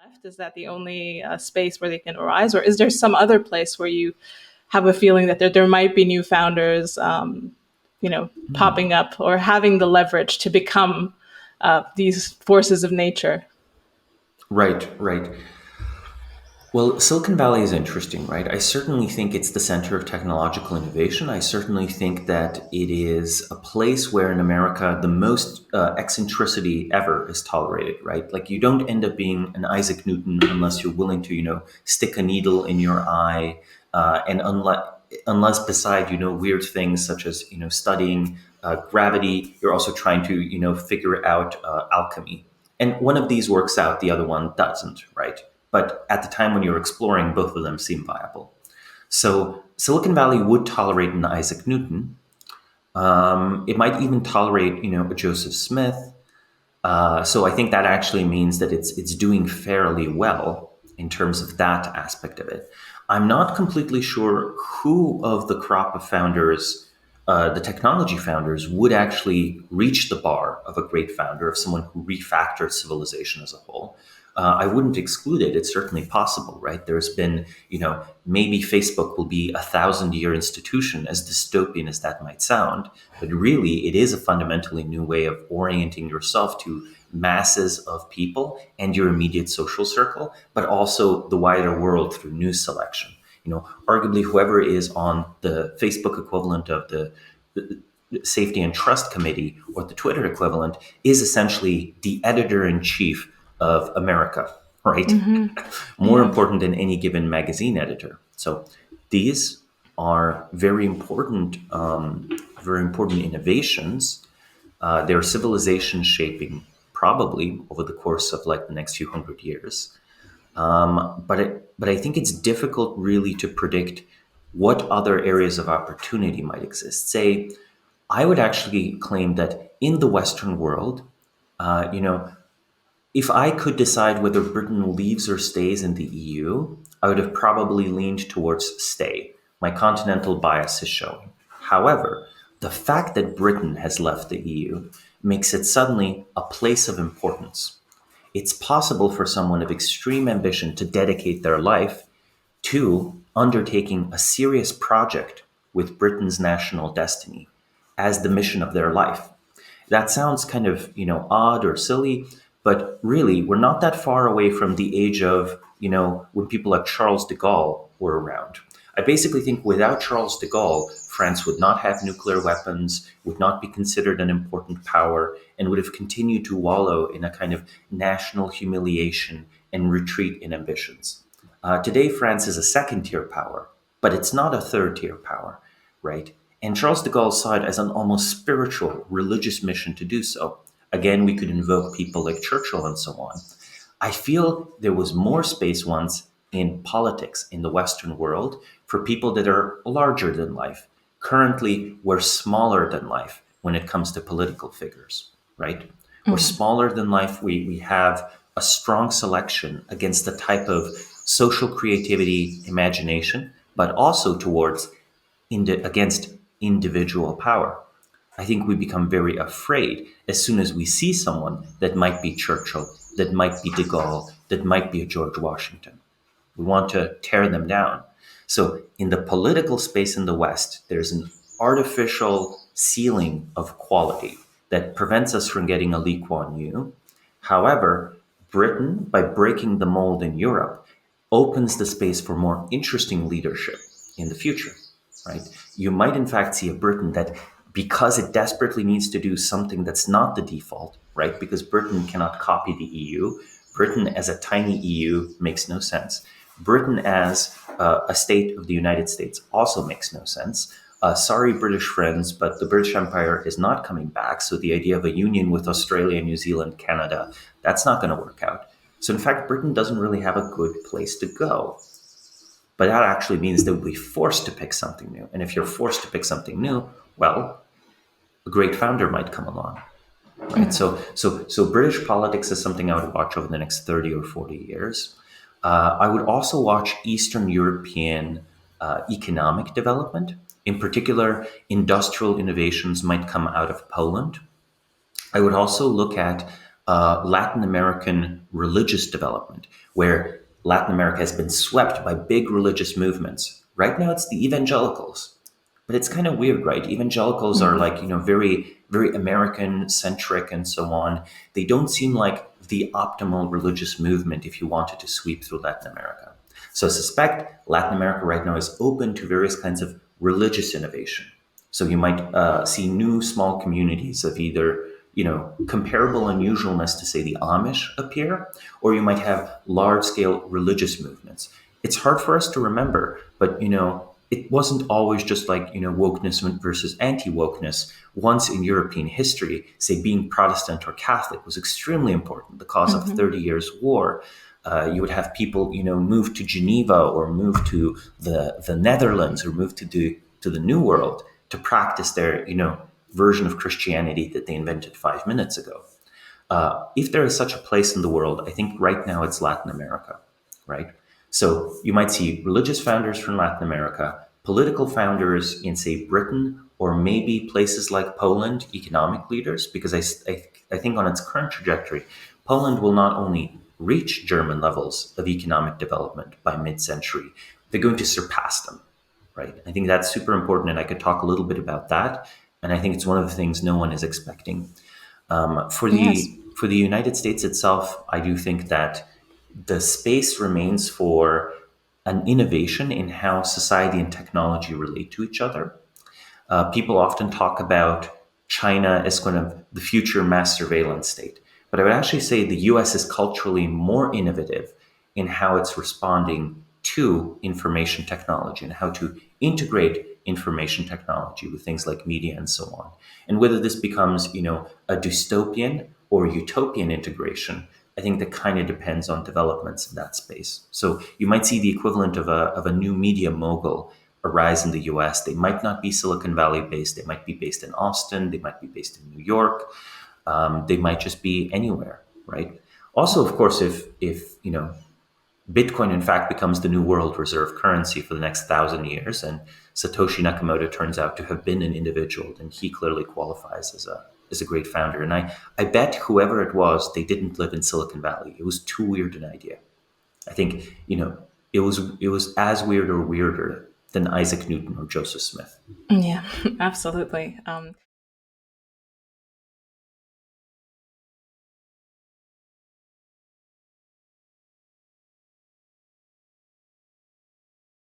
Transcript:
left? Is that the only space where they can arise, or is there some other place where you have a feeling that there might be new founders, popping up or having the leverage to become these forces of nature? Right, right. Well, Silicon Valley is interesting, right? I certainly think it's the center of technological innovation. I certainly think that it is a place where in America the most eccentricity ever is tolerated, right? Like you don't end up being an Isaac Newton unless you're willing to, stick a needle in your eye, and unless beside, weird things such as, studying gravity, you're also trying to, figure out alchemy. And one of these works out, the other one doesn't, right? But at the time when you're exploring, both of them seem viable. So Silicon Valley would tolerate an Isaac Newton. It might even tolerate, a Joseph Smith. So I think that actually means that it's doing fairly well in terms of that aspect of it. I'm not completely sure who of the crop of founders, the technology founders, would actually reach the bar of a great founder, of someone who refactored civilization as a whole. I wouldn't exclude it. It's certainly possible, right? There's been, maybe Facebook will be 1,000-year institution, as dystopian as that might sound. But really, it is a fundamentally new way of orienting yourself to masses of people and your immediate social circle, but also the wider world through news selection. Arguably, whoever is on the Facebook equivalent of the Safety and Trust Committee or the Twitter equivalent is essentially the editor-in-chief of America, right? More important than any given magazine editor. So these are very important innovations. They're civilization shaping, probably over the course of like the next few hundred years. But I think it's difficult really to predict what other areas of opportunity might exist. Say, I would actually claim that in the Western world, if I could decide whether Britain leaves or stays in the EU, I would have probably leaned towards stay. My continental bias is showing. However, the fact that Britain has left the EU makes it suddenly a place of importance. It's possible for someone of extreme ambition to dedicate their life to undertaking a serious project with Britain's national destiny as the mission of their life. That sounds kind of, odd or silly, but really, we're not that far away from the age of, when people like Charles de Gaulle were around. I basically think without Charles de Gaulle, France would not have nuclear weapons, would not be considered an important power, and would have continued to wallow in a kind of national humiliation and retreat in ambitions. Today, France is a second-tier power, but it's not a third-tier power, right? And Charles de Gaulle saw it as an almost spiritual, religious mission to do so. Again, we could invoke people like Churchill and so on. I feel there was more space once in politics in the Western world for people that are larger than life. Currently, we're smaller than life when it comes to political figures, right? We're smaller than life. We have a strong selection against the type of social creativity, imagination, but also towards against individual power. I think we become very afraid as soon as we see someone that might be Churchill, that might be de Gaulle, that might be a George Washington. We want to tear them down. So in the political space in the West, there's an artificial ceiling of quality that prevents us from getting a Lee Kuan Yew. However, Britain, by breaking the mold in Europe, opens the space for more interesting leadership in the future, right? You might in fact see a Britain that, because it desperately needs to do something that's not the default, right? Because Britain cannot copy the EU. Britain as a tiny EU makes no sense. Britain as a state of the United States also makes no sense. Sorry, British friends, but the British Empire is not coming back. So the idea of a union with Australia, New Zealand, Canada, that's not going to work out. So in fact, Britain doesn't really have a good place to go. But that actually means they will be forced to pick something new. And if you're forced to pick something new, well, a great founder might come along, right? So British politics is something I would watch over the next 30 or 40 years. I would also watch Eastern European economic development. In particular, industrial innovations might come out of Poland. I would also look at Latin American religious development, where Latin America has been swept by big religious movements. Right now, it's the evangelicals. But it's kind of weird, right? Evangelicals are like, very, very American centric and so on. They don't seem like the optimal religious movement if you wanted to sweep through Latin America. So I suspect Latin America right now is open to various kinds of religious innovation. So you might see new small communities of either, comparable unusualness to, say, the Amish appear, or you might have large scale religious movements. It's hard for us to remember, but, it wasn't always just like, wokeness versus anti wokeness. Once in European history, say, being Protestant or Catholic was extremely important, the cause of 30 Years' War. You would have people, move to Geneva or move to the Netherlands or move to the New World to practice their, version of Christianity that they invented 5 minutes ago. If there is such a place in the world, I think right now it's Latin America, right? So you might see religious founders from Latin America, political founders in, say, Britain, or maybe places like Poland, economic leaders, because I think on its current trajectory, Poland will not only reach German levels of economic development by mid-century, they're going to surpass them, right? I think that's super important, and I could talk a little bit about that. And I think it's one of the things no one is expecting. For Yes. the United States itself, I do think that the space remains for an innovation in how society and technology relate to each other. People often talk about China as kind of the future mass surveillance state. But I would actually say the US is culturally more innovative in how it's responding to information technology and how to integrate information technology with things like media and so on. And whether this becomes, a dystopian or utopian integration, I think that kind of depends on developments in that space. So you might see the equivalent of a new media mogul arise in the US. They might not be Silicon Valley based. They might be based in Austin. They might be based in New York. They might just be anywhere, right? Also, of course, if Bitcoin in fact becomes the new world reserve currency for the next 1,000 years, and Satoshi Nakamoto turns out to have been an individual, then he clearly qualifies as a great founder. And I bet whoever it was, they didn't live in Silicon Valley. It was too weird an idea. I think, it was as weird or weirder than Isaac Newton or Joseph Smith. Yeah, absolutely.